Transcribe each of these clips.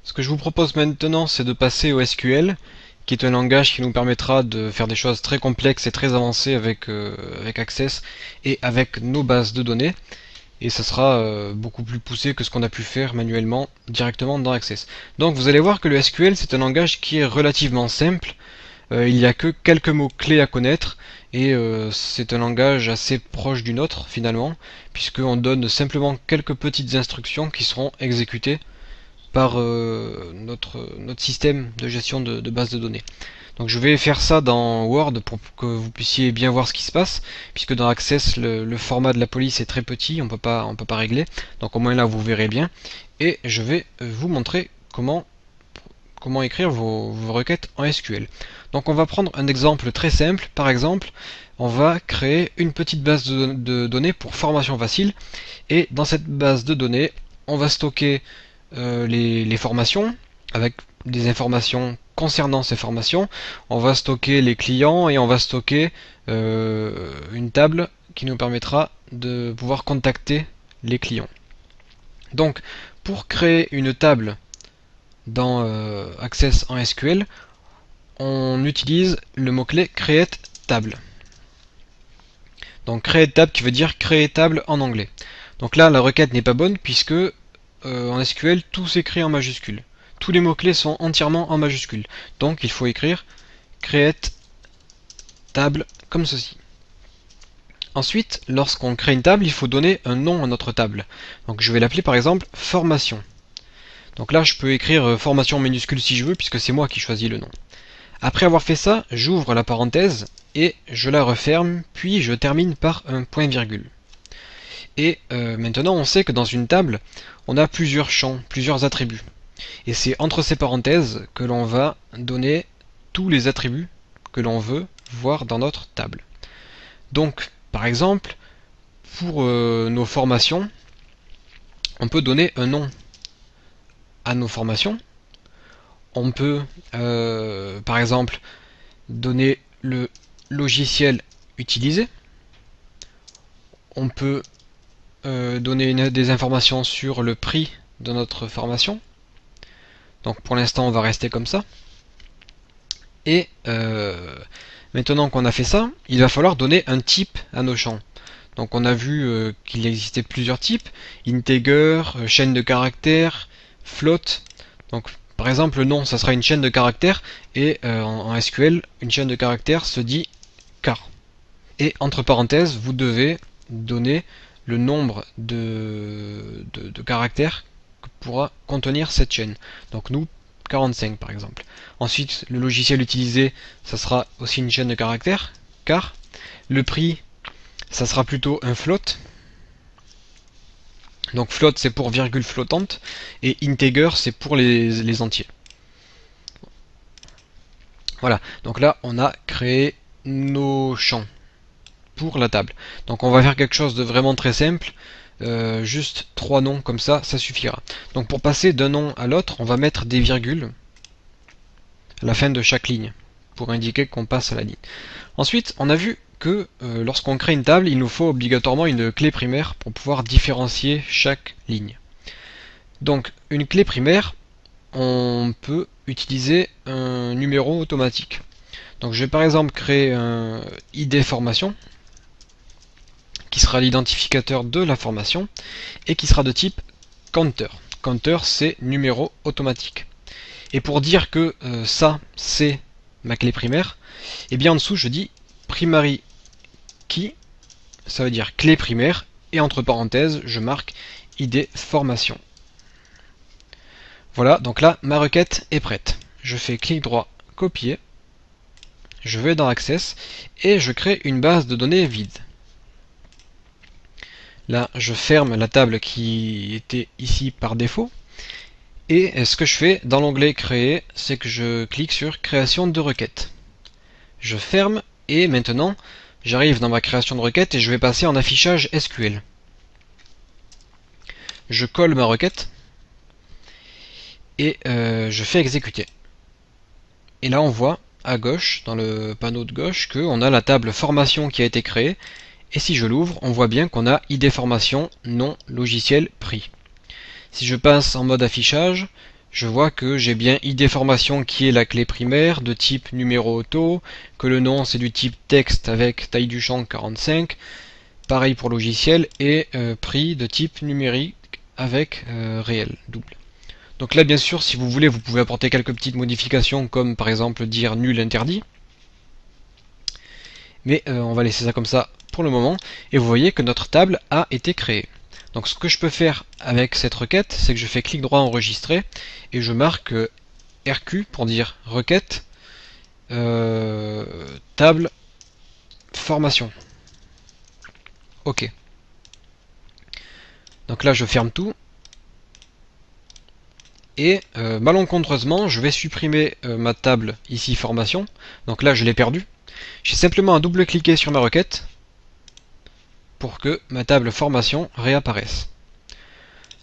Ce que je vous propose maintenant, c'est de passer au SQL, qui est un langage qui nous permettra de faire des choses très complexes et très avancées avec Access et avec nos bases de données. Et ça sera beaucoup plus poussé que ce qu'on a pu faire manuellement directement dans Access. Donc vous allez voir que le SQL, c'est un langage qui est relativement simple. Il n'y a que quelques mots-clés à connaître et c'est un langage assez proche du nôtre finalement, puisqu'on donne simplement quelques petites instructions qui seront exécutées par notre système de gestion de base de données. Donc je vais faire ça dans Word pour que vous puissiez bien voir ce qui se passe, puisque dans Access le format de la police est très petit, on peut pas régler. Donc au moins là vous verrez bien. Et je vais vous montrer comment écrire vos requêtes en SQL. Donc on va prendre un exemple très simple. Par exemple, on va créer une petite base de données pour formation facile. Et dans cette base de données, on va stocker les formations avec des informations concernant ces formations. On va stocker les clients et on va stocker une table qui nous permettra de pouvoir contacter les clients. Donc, pour créer une table dans Access en SQL, on utilise le mot-clé create table. Donc create table qui veut dire créer table en anglais. Donc là, la requête n'est pas bonne puisque en SQL, tout s'écrit en majuscule. Tous les mots-clés sont entièrement en majuscule. Donc il faut écrire create table comme ceci. Ensuite, lorsqu'on crée une table, il faut donner un nom à notre table. Donc je vais l'appeler par exemple formation. Donc là, je peux écrire formation minuscule si je veux, puisque c'est moi qui choisis le nom. Après avoir fait ça, j'ouvre la parenthèse et je la referme, puis je termine par un point virgule. Et maintenant, on sait que dans une table, on a plusieurs champs, plusieurs attributs. Et c'est entre ces parenthèses que l'on va donner tous les attributs que l'on veut voir dans notre table. Donc, par exemple, pour nos formations, on peut donner un nom à nos formations. On peut, par exemple, donner le logiciel utilisé. On peut donner des informations sur le prix de notre formation. Donc pour l'instant, on va rester comme ça. Et maintenant qu'on a fait ça, il va falloir donner un type à nos champs. Donc on a vu qu'il existait plusieurs types, integer, chaîne de caractères, float. Donc par exemple le nom ça sera une chaîne de caractères et en SQL une chaîne de caractères se dit char. Et entre parenthèses vous devez donner le nombre de caractères que pourra contenir cette chaîne. Donc nous 45 par exemple. Ensuite, le logiciel utilisé, ça sera aussi une chaîne de caractères, car le prix, ça sera plutôt un float. Donc float, c'est pour virgule flottante, et integer, c'est pour les entiers. Voilà, donc là, on a créé nos champs pour la table. Donc on va faire quelque chose de vraiment très simple. Juste trois noms comme ça suffira. Donc pour passer d'un nom à l'autre, on va mettre des virgules à la fin de chaque ligne pour indiquer qu'on passe à la ligne. Ensuite, on a vu que lorsqu'on crée une table, il nous faut obligatoirement une clé primaire pour pouvoir différencier chaque ligne. Donc, une clé primaire, on peut utiliser un numéro automatique. Donc, je vais par exemple créer un ID formation qui sera l'identificateur de la formation et qui sera de type counter. Counter, c'est numéro automatique. Et pour dire que ça, c'est ma clé primaire, et bien en dessous, je dis primary key, ça veut dire clé primaire, et entre parenthèses, je marque ID formation. Voilà, donc là, ma requête est prête. Je fais clic droit, copier, je vais dans Access, et je crée une base de données vide. Là, je ferme la table qui était ici par défaut, et ce que je fais dans l'onglet créer, c'est que je clique sur création de requête. Je ferme, et maintenant, j'arrive dans ma création de requête et je vais passer en affichage SQL. Je colle ma requête et je fais exécuter. Et là on voit à gauche, dans le panneau de gauche, qu'on a la table formation qui a été créée. Et si je l'ouvre, on voit bien qu'on a ID formation, nom, logiciel, prix. Si je passe en mode affichage, je vois que j'ai bien ID formation qui est la clé primaire de type numéro auto, que le nom c'est du type texte avec taille du champ 45, pareil pour logiciel, et prix de type numérique avec réel, double. Donc là bien sûr si vous voulez vous pouvez apporter quelques petites modifications comme par exemple dire nul interdit, mais on va laisser ça comme ça pour le moment, et vous voyez que notre table a été créée. Donc ce que je peux faire avec cette requête, c'est que je fais clic droit enregistrer, et je marque RQ pour dire requête, table, formation. Ok. Donc là je ferme tout, et malencontreusement je vais supprimer ma table ici formation, donc là je l'ai perdu. J'ai simplement à double-cliquer sur ma requête pour que ma table formation réapparaisse.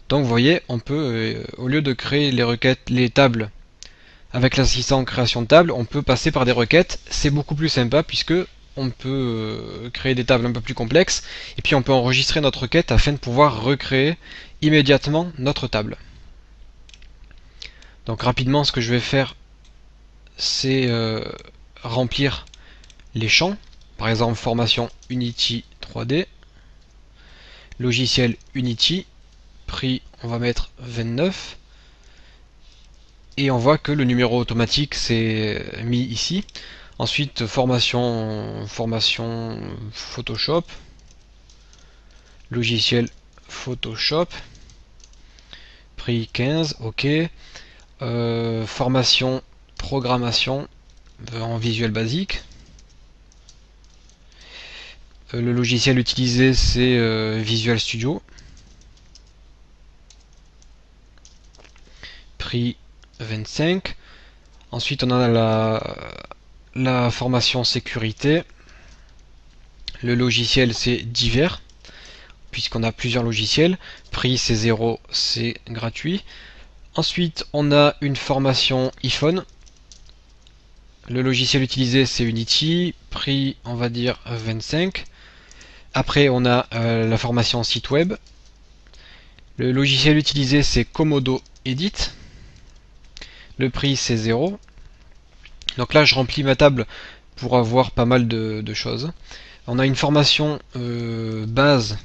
Donc vous voyez, on peut, au lieu de créer les requêtes, les tables avec l'assistant création de table, on peut passer par des requêtes. C'est beaucoup plus sympa puisque on peut créer des tables un peu plus complexes et puis on peut enregistrer notre requête afin de pouvoir recréer immédiatement notre table. Donc rapidement, ce que je vais faire, c'est remplir les champs. Par exemple, formation Unity 3D, logiciel Unity, prix on va mettre 29, et on voit que le numéro automatique s'est mis ici. Ensuite formation Photoshop, logiciel Photoshop, prix 15, ok, formation programmation en Visual Basic. Le logiciel utilisé c'est Visual Studio, prix 25. Ensuite on a la formation sécurité. Le logiciel c'est divers, puisqu'on a plusieurs logiciels. Prix c'est 0, c'est gratuit. Ensuite on a une formation iPhone. Le logiciel utilisé c'est Unity. Prix on va dire 25. Après on a la formation site web. Le logiciel utilisé c'est Komodo Edit. Le prix c'est 0. Donc là je remplis ma table pour avoir pas mal de choses. On a une formation base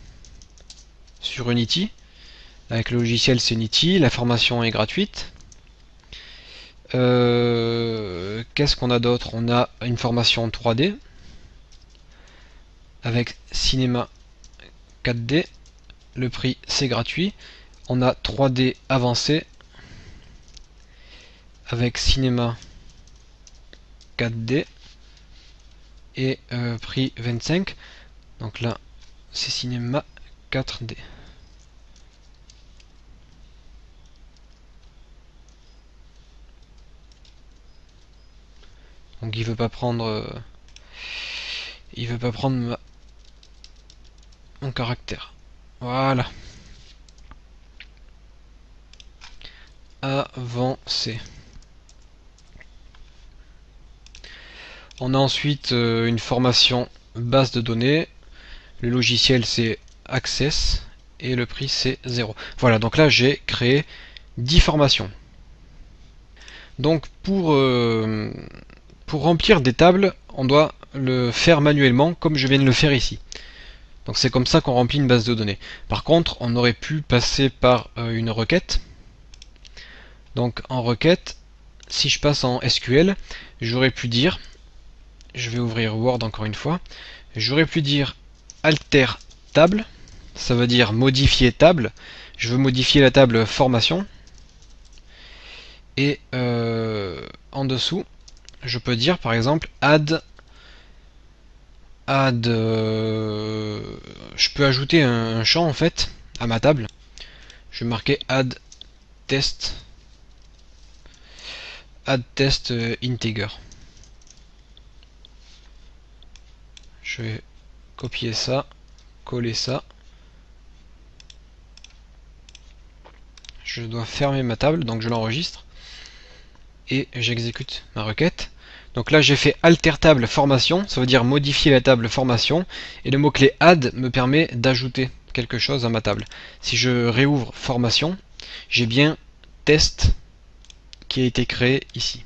sur Unity. Avec le logiciel c'est Unity. La formation est gratuite. Qu'est-ce qu'on a d'autre? On a une formation 3D avec Cinema 4D. Le prix c'est gratuit. On a 3D avancé avec Cinema 4D et prix 25. Donc là c'est Cinema 4D. Donc il veut pas prendre mon caractère. Voilà. Avancer. On a ensuite une formation base de données. Le logiciel c'est Access et le prix c'est 0. Voilà, donc là j'ai créé 10 formations. Donc pour remplir des tables, on doit le faire manuellement comme je viens de le faire ici. Donc c'est comme ça qu'on remplit une base de données. Par contre, on aurait pu passer par une requête. Donc en requête, si je passe en SQL, j'aurais pu dire, je vais ouvrir Word encore une fois, j'aurais pu dire alter table, ça veut dire modifier table. Je veux modifier la table formation. Et en dessous, je peux dire par exemple add je peux ajouter un champ en fait à ma table. Je vais marquer add test integer. Je vais copier ça, coller ça. Je dois fermer ma table, donc je l'enregistre et j'exécute ma requête. Donc là j'ai fait alter table formation, ça veut dire modifier la table formation, et le mot-clé add me permet d'ajouter quelque chose à ma table. Si je réouvre formation, j'ai bien test qui a été créé ici.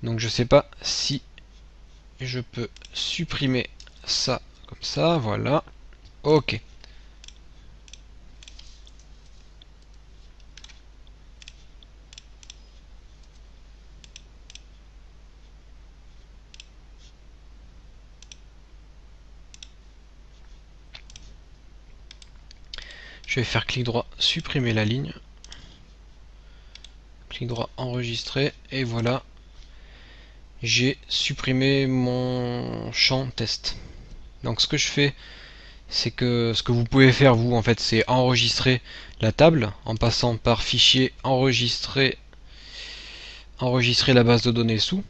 Donc je sais pas si je peux supprimer ça comme ça, voilà. Ok. Je vais faire clic droit, supprimer la ligne. Clic droit, enregistrer, et voilà. J'ai supprimé mon champ test. Donc ce que je fais, c'est que ce que vous pouvez faire vous en fait, c'est enregistrer la table en passant par fichier enregistrer la base de données sous.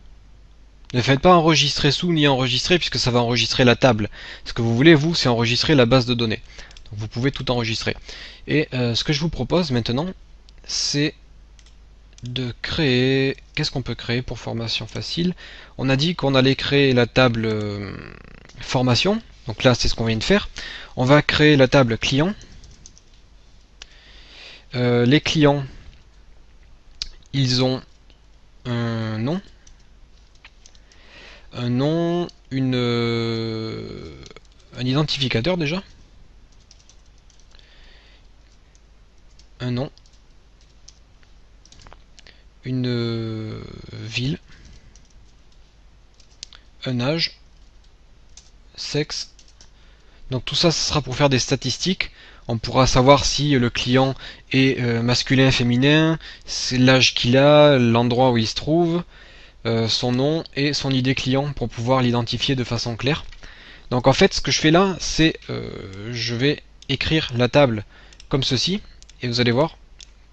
Ne faites pas enregistrer sous ni enregistrer puisque ça va enregistrer la table. Ce que vous voulez vous, c'est enregistrer la base de données. Donc vous pouvez tout enregistrer. Et ce que je vous propose maintenant, c'est de créer... Qu'est-ce qu'on peut créer pour formation facile? On a dit qu'on allait créer la table formation. Donc là, c'est ce qu'on vient de faire. On va créer la table client. Les clients, ils ont un nom. Un nom, un identificateur déjà. Un nom. Une ville. Un âge. Sexe. Donc tout ça, ce sera pour faire des statistiques. On pourra savoir si le client est masculin, féminin, c'est l'âge qu'il a, l'endroit où il se trouve, son nom et son ID client pour pouvoir l'identifier de façon claire. Donc en fait, ce que je fais là, c'est je vais écrire la table comme ceci et vous allez voir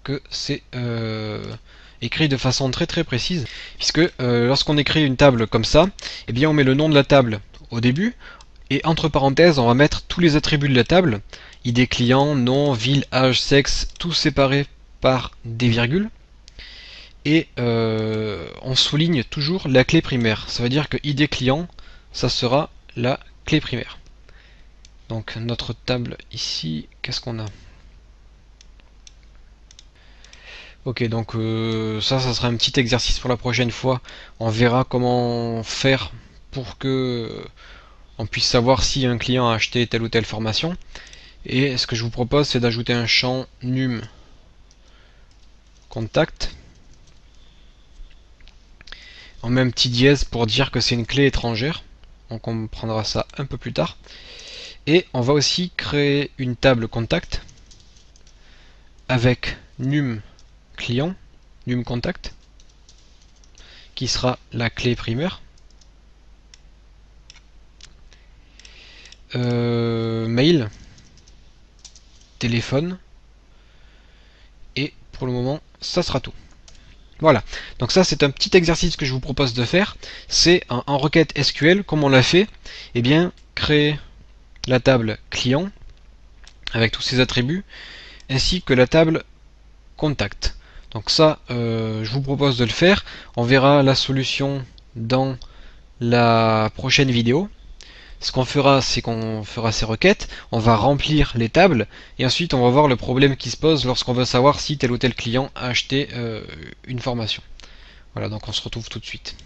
que c'est écrit de façon très très précise puisque lorsqu'on écrit une table comme ça, eh bien on met le nom de la table au début. Et entre parenthèses, on va mettre tous les attributs de la table, ID client, nom, ville, âge, sexe, tout séparé par des virgules. Et on souligne toujours la clé primaire. Ça veut dire que ID client, ça sera la clé primaire. Donc notre table ici, qu'est-ce qu'on a? Ok, donc ça sera un petit exercice pour la prochaine fois. On verra comment faire pour que on puisse savoir si un client a acheté telle ou telle formation. Et ce que je vous propose, c'est d'ajouter un champ num contact. On met un petit dièse pour dire que c'est une clé étrangère. On comprendra ça un peu plus tard. Et on va aussi créer une table contact avec num client, num contact, qui sera la clé primaire. Mail, téléphone, et pour le moment, ça sera tout. Voilà, donc ça c'est un petit exercice que je vous propose de faire. C'est en requête SQL, comme on l'a fait, eh bien, créer la table client avec tous ses attributs, ainsi que la table contact. Donc ça, je vous propose de le faire. On verra la solution dans la prochaine vidéo. Ce qu'on fera, c'est qu'on fera ces requêtes, on va remplir les tables, et ensuite on va voir le problème qui se pose lorsqu'on veut savoir si tel ou tel client a acheté une formation. Voilà, donc on se retrouve tout de suite.